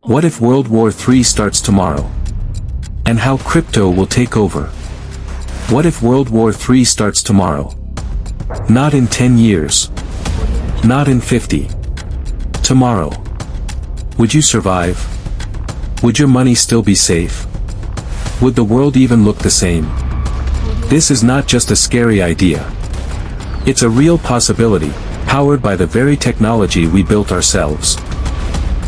What if World War III starts tomorrow? And how crypto will take over? What if World War III starts tomorrow? Not in 10 years. Not in 50. Tomorrow. Would you survive? Would your money still be safe? Would the world even look the same? This is not just a scary idea. It's a real possibility, powered by the very technology we built ourselves.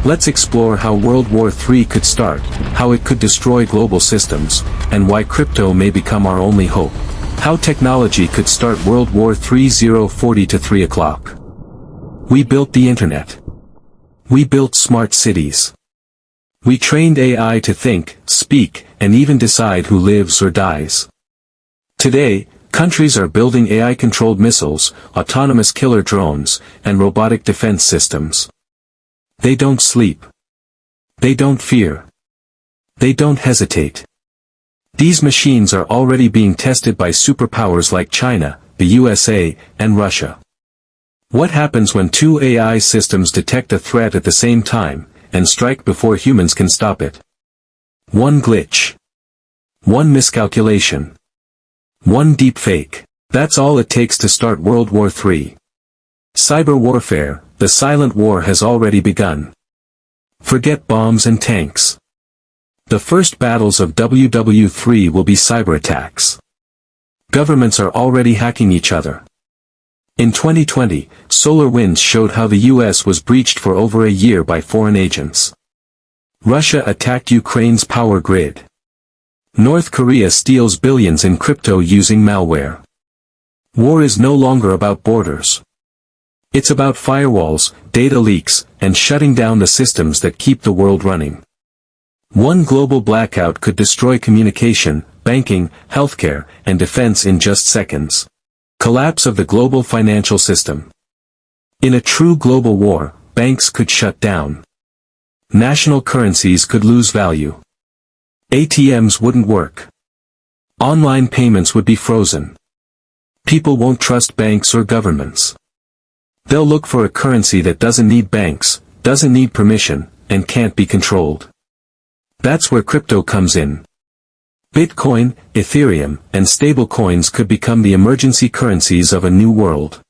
Let's explore how World War III could start, how it could destroy global systems, and why crypto may become our only hope. How technology could start World War III 040 to 3 o'clock. We built the internet. We built smart cities. We trained AI to think, speak, and even decide who lives or dies. Today, countries are building AI-controlled missiles, autonomous killer drones, and robotic defense systems. They don't sleep. They don't fear. They don't hesitate. These machines are already being tested by superpowers like China, the USA, and Russia. What happens when two AI systems detect a threat at the same time, and strike before humans can stop it? One glitch. One miscalculation. One deepfake. That's all it takes to start World War III. Cyber warfare, the silent war, has already begun. Forget bombs and tanks. The first battles of WW3 will be cyberattacks. Governments are already hacking each other. In 2020, SolarWinds showed how the US was breached for over a year by foreign agents. Russia attacked Ukraine's power grid. North Korea steals billions in crypto using malware. War is no longer about borders. It's about firewalls, data leaks, and shutting down the systems that keep the world running. One global blackout could destroy communication, banking, healthcare, and defense in just seconds. Collapse of the global financial system. In a true global war, banks could shut down. National currencies could lose value. ATMs wouldn't work. Online payments would be frozen. People won't trust banks or governments. They'll look for a currency that doesn't need banks, doesn't need permission, and can't be controlled. That's where crypto comes in. Bitcoin, Ethereum, and stablecoins could become the emergency currencies of a new world.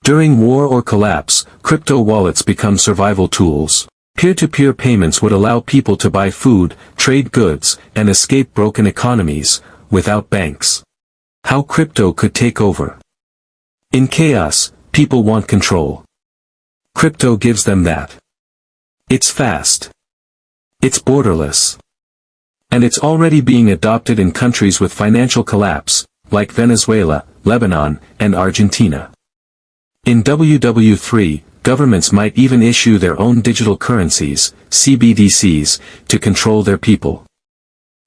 During war or collapse, crypto wallets become survival tools. Peer-to-peer payments would allow people to buy food, trade goods, and escape broken economies, without banks. How crypto could take over. In chaos, people want control. Crypto gives them that. It's fast. It's borderless. And it's already being adopted in countries with financial collapse, like Venezuela, Lebanon, and Argentina. In WW3, governments might even issue their own digital currencies, CBDCs, to control their people.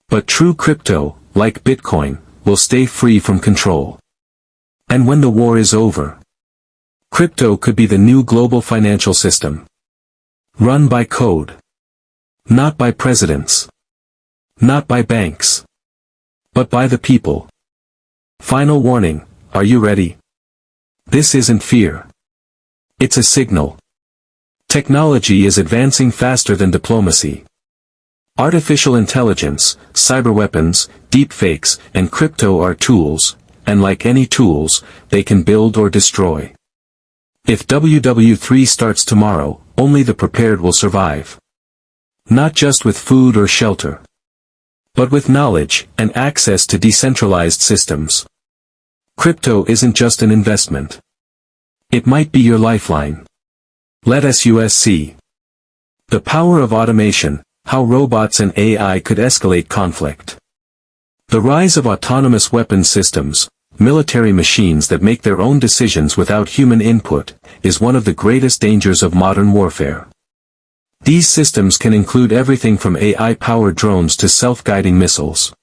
But true crypto, like Bitcoin, will stay free from control. And when the war is over, crypto could be the new global financial system. Run by code. Not by presidents. Not by banks. But by the people. Final warning, are you ready? This isn't fear. It's a signal. Technology is advancing faster than diplomacy. Artificial intelligence, cyberweapons, deepfakes, and crypto are tools, and like any tools, they can build or destroy. If WW3 starts tomorrow, only the prepared will survive. Not just with food or shelter, but with knowledge and access to decentralized systems. Crypto isn't just an investment. It might be your lifeline. Let us see. The power of automation, how robots and AI could escalate conflict. The rise of autonomous weapons systems, military machines that make their own decisions without human input, is one of the greatest dangers of modern warfare. These systems can include everything from AI-powered drones to self-guiding missiles.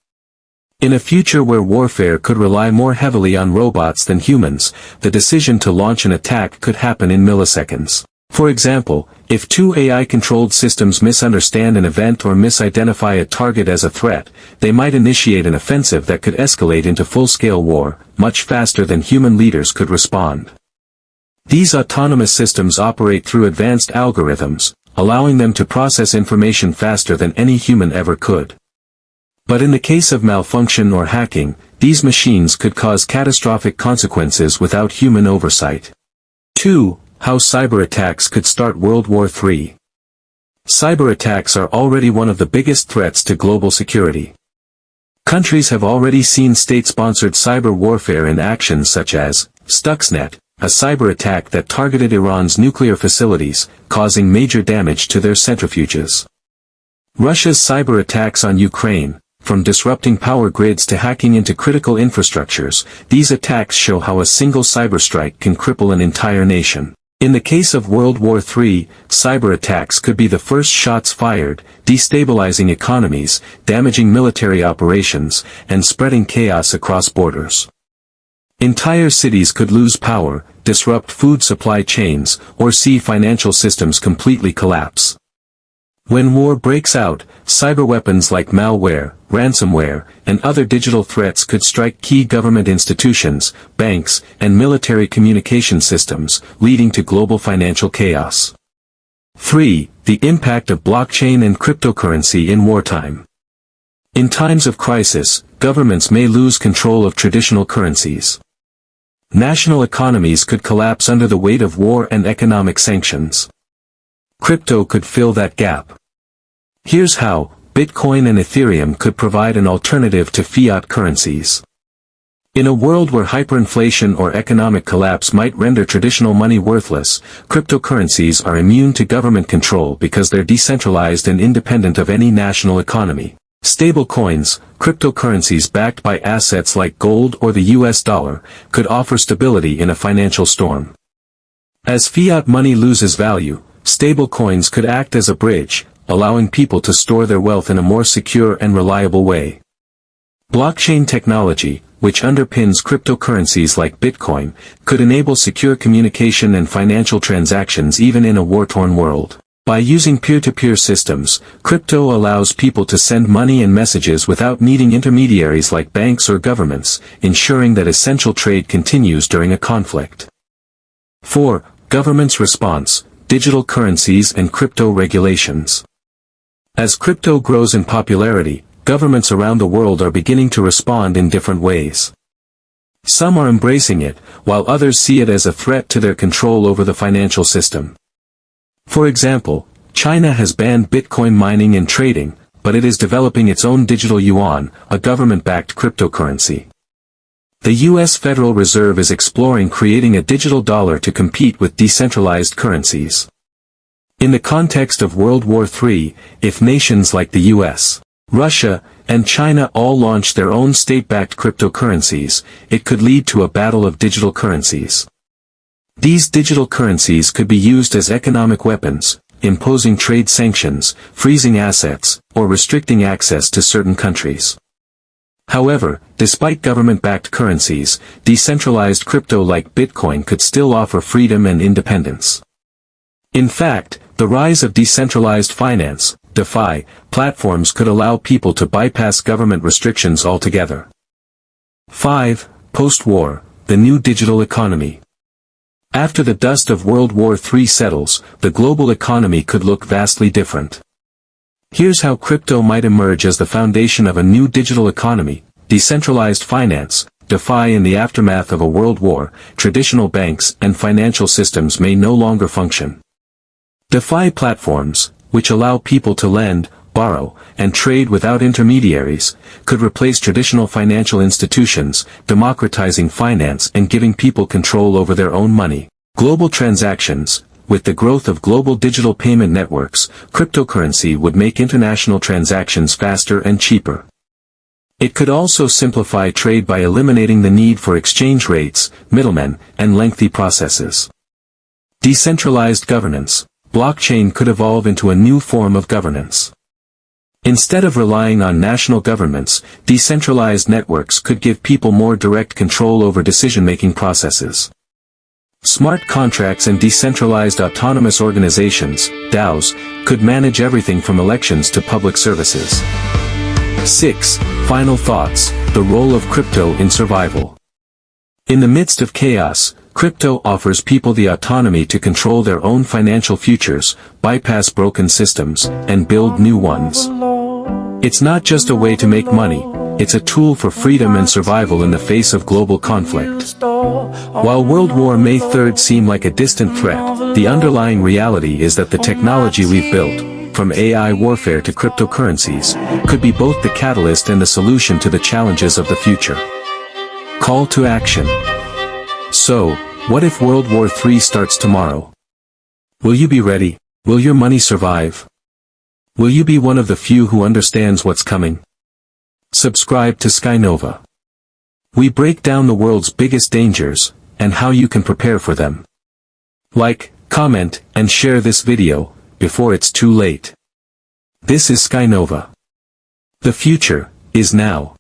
In a future where warfare could rely more heavily on robots than humans, the decision to launch an attack could happen in milliseconds. For example, if two AI-controlled systems misunderstand an event or misidentify a target as a threat, they might initiate an offensive that could escalate into full-scale war, much faster than human leaders could respond. These autonomous systems operate through advanced algorithms, allowing them to process information faster than any human ever could. But in the case of malfunction or hacking, these machines could cause catastrophic consequences without human oversight. 2. How cyberattacks could start World War III. Cyberattacks are already one of the biggest threats to global security. Countries have already seen state-sponsored cyber warfare in action such as Stuxnet, a cyber attack that targeted Iran's nuclear facilities, causing major damage to their centrifuges. Russia's cyber attacks on Ukraine, from disrupting power grids to hacking into critical infrastructures, these attacks show how a single cyberstrike can cripple an entire nation. In the case of World War III, cyber attacks could be the first shots fired, destabilizing economies, damaging military operations, and spreading chaos across borders. Entire cities could lose power, disrupt food supply chains, or see financial systems completely collapse. When war breaks out, cyberweapons like malware, ransomware, and other digital threats could strike key government institutions, banks, and military communication systems, leading to global financial chaos. 3. The impact of blockchain and cryptocurrency in wartime. In times of crisis, governments may lose control of traditional currencies. National economies could collapse under the weight of war and economic sanctions. Crypto could fill that gap. Here's how: Bitcoin and Ethereum could provide an alternative to fiat currencies. In a world where hyperinflation or economic collapse might render traditional money worthless, cryptocurrencies are immune to government control because they're decentralized and independent of any national economy. Stablecoins, cryptocurrencies backed by assets like gold or the US dollar, could offer stability in a financial storm. As fiat money loses value, stablecoins could act as a bridge, allowing people to store their wealth in a more secure and reliable way. Blockchain technology, which underpins cryptocurrencies like Bitcoin, could enable secure communication and financial transactions even in a war-torn world. By using peer-to-peer systems, crypto allows people to send money and messages without needing intermediaries like banks or governments, ensuring that essential trade continues during a conflict. 4. Government's response: digital currencies and crypto regulations. As crypto grows in popularity, governments around the world are beginning to respond in different ways. Some are embracing it, while others see it as a threat to their control over the financial system. For example, China has banned Bitcoin mining and trading, but it is developing its own digital yuan, a government-backed cryptocurrency. The U.S. Federal Reserve is exploring creating a digital dollar to compete with decentralized currencies. In the context of World War III, if nations like the U.S., Russia, and China all launch their own state-backed cryptocurrencies, it could lead to a battle of digital currencies. These digital currencies could be used as economic weapons, imposing trade sanctions, freezing assets, or restricting access to certain countries. However, despite government-backed currencies, decentralized crypto like Bitcoin could still offer freedom and independence. In fact, the rise of decentralized finance, DeFi, platforms could allow people to bypass government restrictions altogether. 5. Post-war, the new digital economy. After the dust of World War III settles, the global economy could look vastly different. Here's how crypto might emerge as the foundation of a new digital economy: decentralized finance, DeFi. In the aftermath of a world war, traditional banks and financial systems may no longer function. DeFi platforms, which allow people to lend, borrow, and trade without intermediaries, could replace traditional financial institutions, democratizing finance and giving people control over their own money. Global transactions. With the growth of global digital payment networks, cryptocurrency would make international transactions faster and cheaper. It could also simplify trade by eliminating the need for exchange rates, middlemen, and lengthy processes. Decentralized governance. Blockchain could evolve into a new form of governance. Instead of relying on national governments, decentralized networks could give people more direct control over decision-making processes. Smart contracts and decentralized autonomous organizations, DAOs, could manage everything from elections to public services. 6. Final thoughts: the role of crypto in survival. In the midst of chaos, Crypto offers people the autonomy to control their own financial futures, bypass broken systems, and build new ones. It's not just a way to make money, it's a tool for freedom and survival in the face of global conflict. While World War May 3rd seem like a distant threat, the underlying reality is that the technology we've built, from AI warfare to cryptocurrencies, could be both the catalyst and the solution to the challenges of the future. Call to action. So, what if World War III starts tomorrow? Will you be ready? Will your money survive? Will you be one of the few who understands what's coming? Subscribe to Skynova. We break down the world's biggest dangers, and how you can prepare for them. Like, comment, and share this video, before it's too late. This is Skynova. The future is now.